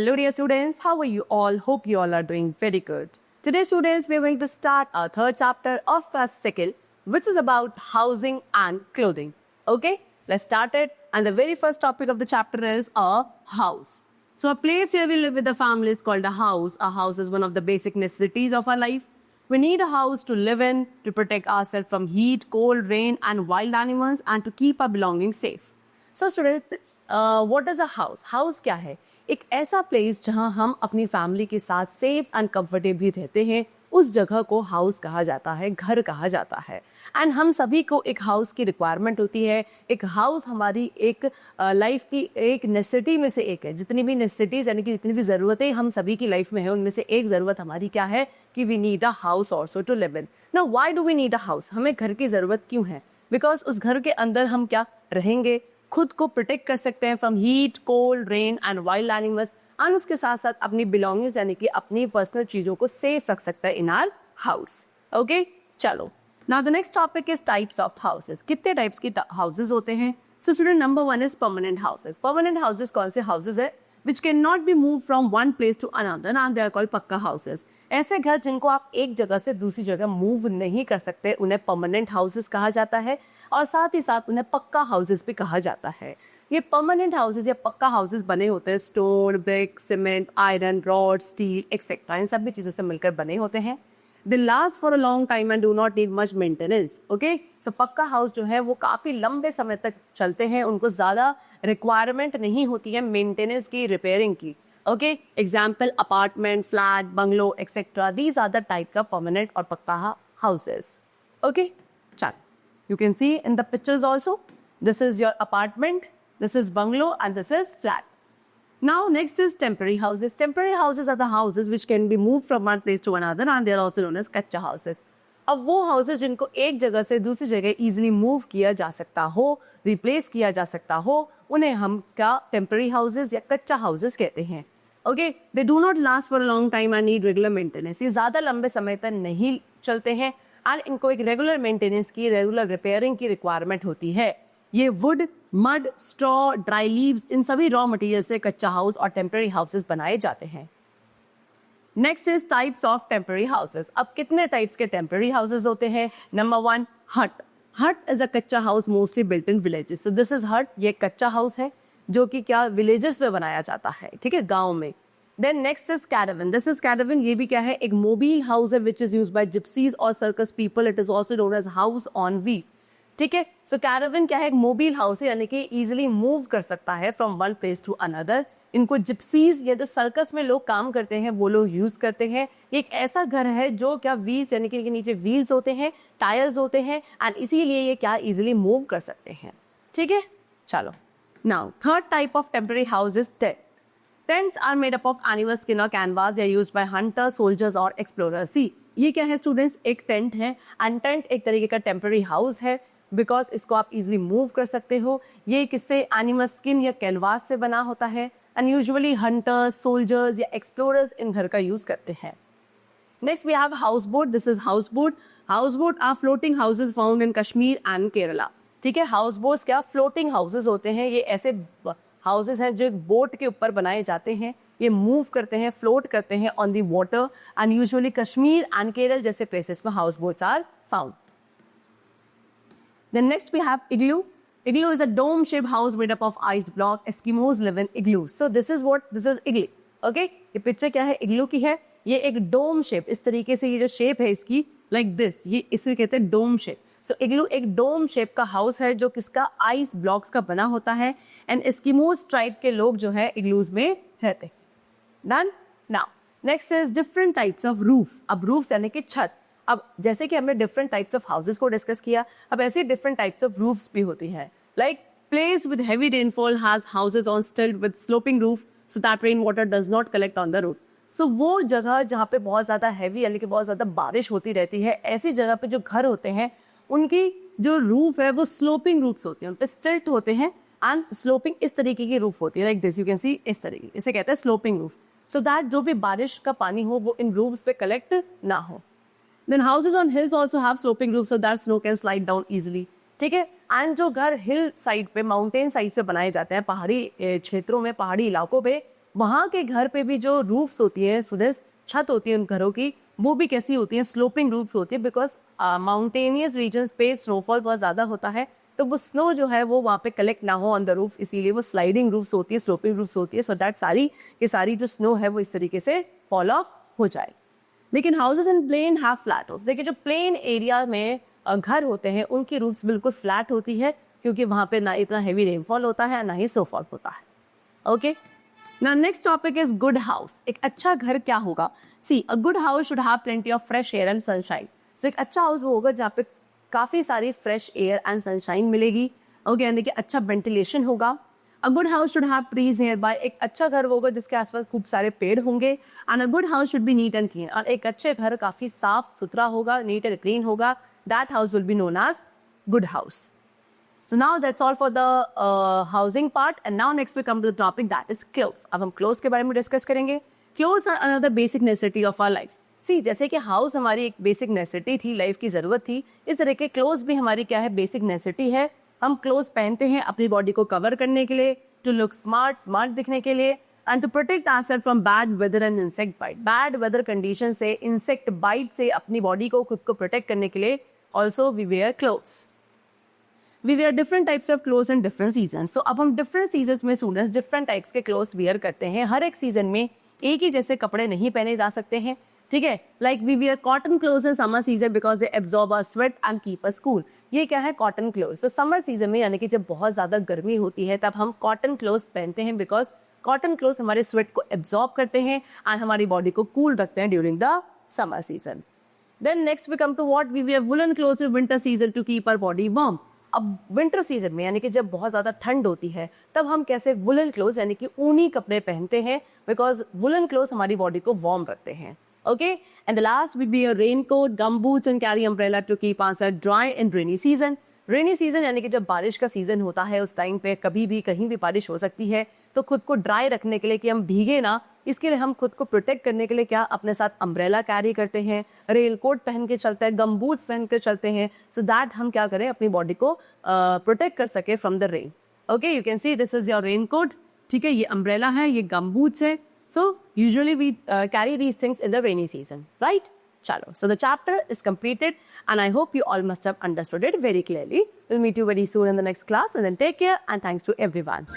Hello dear students, how are you all? Hope you all are doing very good. Today students, we are going to start our third chapter of first cycle, which is about housing and clothing. Okay, let's start it. And the very first topic of the chapter is a house. So a place where we live with the family is called a house. A house is one of the basic necessities of our life. We need a house to live in, to protect ourselves from heat, cold, rain and wild animals and to keep our belongings safe. So student, what is a house? House क्या है? एक ऐसा place जहां हम अपनी family के साथ safe and comfortably रहते हैं, उस जगह को हाउस कहा जाता है, घर कहा जाता है. एंड हम सभी को एक हाउस की रिक्वायरमेंट होती है. एक हाउस हमारी एक लाइफ की एक नेसेसिटी में से एक है. जितनी भी नेसेसिटीज यानी कि जितनी भी ज़रूरतें हम सभी की लाइफ में है, उनमें से एक ज़रूरत हमारी क्या है कि we need a house also to live in. Now why do we need a house? हमें घर की ज़रूरत क्यों है? बिकॉज उस घर के अंदर हम क्या रहेंगे, खुद को प्रोटेक्ट कर सकते हैं from heat, cold, rain and wild animals. And उसके साथ साथ अपनी बिलोंगिंग्स यानी कि अपनी पर्सनल चीज़ों को सेफ रख सकता है इन आवर हाउस. ओके, चलो. Now the next topic is types of houses. कितने टाइप्स की हाउसेस होते हैं? So student, number 1 is permanent houses. Permanent houses कौन से हाउसेस है? Which can not be move from one place to another and they are called pucca houses. ऐसे घर जिनको आप एक जगह से दूसरी जगह मूव नहीं कर सकते, उन्हें परमानेंट हाउसेस कहा जाता है. और साथ ही साथ उन्हें पक्का हाउसेस भी कहा जाता है. ये परमानेंट हाउसेस या पक्का हाउसेस बने होते हैं stone, brick, cement, iron, rod, steel etcetera, इन सभी चीज़ों से मिलकर बने होते हैं. They last for a long time and do not need much maintenance. Okay, so pucca house जो है वो काफ़ी लंबे समय तक चलते हैं. उनको ज़्यादा रिक्वायरमेंट नहीं होती है मेंटेनेंस की, रिपेयरिंग की. Okay, example apartment, flat, bungalow etcetera, these are the type का परमानेंट और पक्का हाउसेस. ओके, चल, you can see in the pictures also, this is your apartment, this is bungalow and this is flat. Now next is temporary houses. Temporary houses are the houses which can be moved from one place to another and they are also known as कच्चा houses. अब वो houses जिनको एक जगह से दूसरी जगह easily move किया जा सकता हो, replace किया जा सकता हो, उन्हें हम क्या temporary houses या कच्चा houses कहते हैं. Okay, they do not last for a long time and need regular maintenance. ये ज़्यादा लंबे समय तक नहीं चलते हैं एंड इनको एक रेगुलर मेंटेनेंस की, रेगुलर रिपेयरिंग की रिक्वायरमेंट होती है. ये wood, mud, straw, dry leaves, इन सभी रॉ मटेरियल से कच्चा हाउस और टेम्पररी हाउसेस बनाए जाते हैं. Next is types of temporary houses. अब कितने टाइप्स के टेम्पररी हाउसेस होते हैं? नंबर 1, हट. हट इज अ कच्चा house mostly built in villages. So this is हट. ये कच्चा हाउस है जो कि क्या विलेजेस में बनाया जाता है, ठीक है, गाँव में. Then next is caravan. This is caravan. ये भी क्या है? एक मोबाइल हाउस है which is used by gypsies और circus people. It is also known as house on wheel. ठीक है, सो caravan क्या है? एक मोबाइल हाउस है यानी कि इजिली मूव कर सकता है from one place to another. इनको जिप्सीज या जो सर्कस में लोग काम करते हैं वो लोग यूज करते हैं. ये एक ऐसा घर है जो क्या व्हील्स यानी कि इनके नीचे व्हील्स होते हैं, टायर्स होते हैं एंड इसीलिए ये क्या इजिली मूव कर सकते हैं. ठीक है, चलो. Now third type of temporary house is tent. Tents are made up of animal skin or canvas. They are used by hunters, soldiers और explorers. See, ये क्या है स्टूडेंट्स? एक टेंट है एंड टेंट एक तरीके का टेम्पररी हाउस है बिकॉज इसको आप इजीली मूव कर सकते हो. ये किससे? एनिमल स्किन या कैनवास से बना होता है एंड यूजुअली हंटर्स, सोल्जर्स या एक्सप्लोरर्स इन घर का यूज करते हैं. Next we have house boat. This is house boat. House boat are floating houses found in Kashmir and Kerala. ठीक है, हाउस बोट्स क्या फ्लोटिंग हाउसेज होते हैं. ये ऐसे हाउसेज हैं जो एक बोट के ऊपर बनाए जाते हैं. ये मूव करते हैं, फ्लोट करते हैं on the water and usually Kashmir and Kerala जैसे प्लेसेस में house boats are found. Then next we have igloo. Igloo is a dome shape house made up of ice block. Eskimos live in igloos. So this is what, this is igloo. Okay, ये picture क्या है? इग्लू की है. ये एक dome shape, इस तरीके से ये जो शेप है इसकी लाइक दिस, ये इसे कहते हैं डोम शेप. सो इग्लू एक डोम शेप का हाउस है जो किसका? आइस ब्लॉक्स का बना होता है एंड एस्किमोज ट्राइब के लोग जो है इग्लूज में रहते. Done. Now next is different types of roofs. अब रूफ्स यानी कि छत. अब जैसे कि हमने डिफरेंट टाइप्स ऑफ हाउसेस को डिस्कस किया, अब ऐसे डिफरेंट टाइप्स ऑफ रूफ्स भी होती हैं. Like place with heavy rainfall has houses on stilt with sloping roof so that rain water does not collect on the roof. So वो जगह जहाँ पे बहुत ज़्यादा हैवी यानी कि बहुत ज़्यादा बारिश होती रहती है, ऐसी जगह पे जो घर होते हैं उनकी जो रूफ है वो स्लोपिंग रूफ्स होती हैं, उन पे स्टिल्ट होते हैं एंड स्लोपिंग इस तरीके की रूफ होती है लाइक दिस. यू कैन सी इस तरीके, इसे कहते हैं स्लोपिंग रूफ. सो दैट जो भी बारिश का पानी हो वो इन रूफ्स पे कलेक्ट ना हो. Then houses on hills also have sloping roof so that snow can slide down easily. ठीक है, एंड जो घर हिल साइड पे, माउंटेन साइड से बनाए जाते हैं, पहाड़ी क्षेत्रों में, पहाड़ी इलाकों पे, वहाँ के घर पे भी जो रूफ्स होती है, स्टूडेंट्स, छत होती है उन घरों की, वो भी कैसी होती है, स्लोपिंग रूफ्स होती है, बिकॉज माउंटेनियस रीजन्स पे स्नोफॉल बहुत ज़्यादा होता है, तो वो स्नो जो है वो वहाँ पे कलेक्ट ना हो ऑन द रूफ, इसीलिए वो स्लाइडिंग रूफ्स होती है, स्लोपिंग रूफ्स होती है, सो दैट सारी की सारी जो स्नो है वो इस तरीके से फॉल ऑफ हो जाए। लेकिन houses in plain have flat roofs. देखिए जो प्लेन एरिया में घर होते हैं उनकी रूफ्स बिल्कुल फ्लैट होती है, क्योंकि वहाँ पे ना इतना हैवी रेनफॉल होता है ना ही स्नोफॉल होता है। Okay, now next topic is good house. एक अच्छा घर क्या होगा? See, a good house should have plenty of fresh air and sunshine. So एक अच्छा हाउस वो होगा जहाँ पे काफ़ी सारी फ्रेश एयर एंड सनशाइन मिलेगी। ओके, यानी कि अच्छा वेंटिलेशन होगा। A good house should have trees nearby. एक अच्छा घर होगा जिसके आसपास खूब सारे पेड़ होंगे। And a good house should be neat and clean. और एक अच्छे घर काफ़ी साफ सुथरा होगा, नीट एंड क्लीन होगा। That house will be known as good house. So now that's all for the housing part, and now next we come to the topic that is clothes. अब हम clothes के बारे में discuss करेंगे. Clothes are another basic necessity of our life. See, जैसे कि house हमारी एक बेसिक नेसेसिटी थी, लाइफ की ज़रूरत थी, इस तरह के क्लोथ्स भी हमारी क्या है, बेसिक नेसेसिटी है. हम क्लोथ्स पहनते हैं अपनी बॉडी को कवर करने के लिए, टू लुक स्मार्ट दिखने के लिए, and to protect ourselves from bad weather and insect bite. Bad weather condition से, इंसेक्ट बाइट से अपनी बॉडी को, खुद को प्रोटेक्ट करने के लिए also we wear clothes. We wear different types of clothes in different season. So अब हम डिफरेंट सीजन में स्टूडेंट्स डिफरेंट टाइप्स के क्लोथ्स वियर करते हैं. हर एक सीजन में एक ही जैसे कपड़े नहीं पहने जा सकते हैं, ठीक है. Like we wear cotton clothes in summer season because they absorb our sweat and keep us cool. ये क्या है, कॉटन क्लोथ्स. तो समर सीजन में यानी कि जब बहुत ज़्यादा गर्मी होती है तब हम कॉटन क्लोथ्स पहनते हैं, बिकॉज कॉटन क्लोथ्स हमारे स्वेट को एब्जॉर्ब करते हैं एंड हमारी बॉडी को कूल रखते हैं during the summer season. Then next we come to what, we wear woollen clothes in winter season to keep our body warm. अब विंटर सीजन में यानी कि जब बहुत ज़्यादा ठंड होती है तब हम कैसे वुलन क्लोथ्स यानी कि ऊनी कपड़े पहनते हैं, बिकॉज वुलन क्लोथ्स हमारी बॉडी को वार्म रखते हैं. Okay, and the last will be a raincoat, gum boots and carry umbrella to keep ourselves dry in rainy season. Rainy season यानी कि जब बारिश का सीजन होता है, उस टाइम पे कभी भी कहीं भी बारिश हो सकती है, तो खुद को ड्राई रखने के लिए कि हम भीगे ना, इसके लिए हम खुद को प्रोटेक्ट करने के लिए क्या अपने साथ अम्ब्रेला कैरी करते हैं, रेन कोट पहन के चलते हैं, गम बूट्स पहन के चलते हैं, सो दैट हम क्या करें, अपनी बॉडी को प्रोटेक्ट कर सके from the rain. Okay, you can see this is your raincoat, ठीक है, ये अम्ब्रेला है, ये गम बूट्स है. So usually we carry these things in the rainy season, right? Chalo. So the chapter is completed and I hope you all must have understood it very clearly. We'll meet you very soon in the next class, and then take care and thanks to everyone.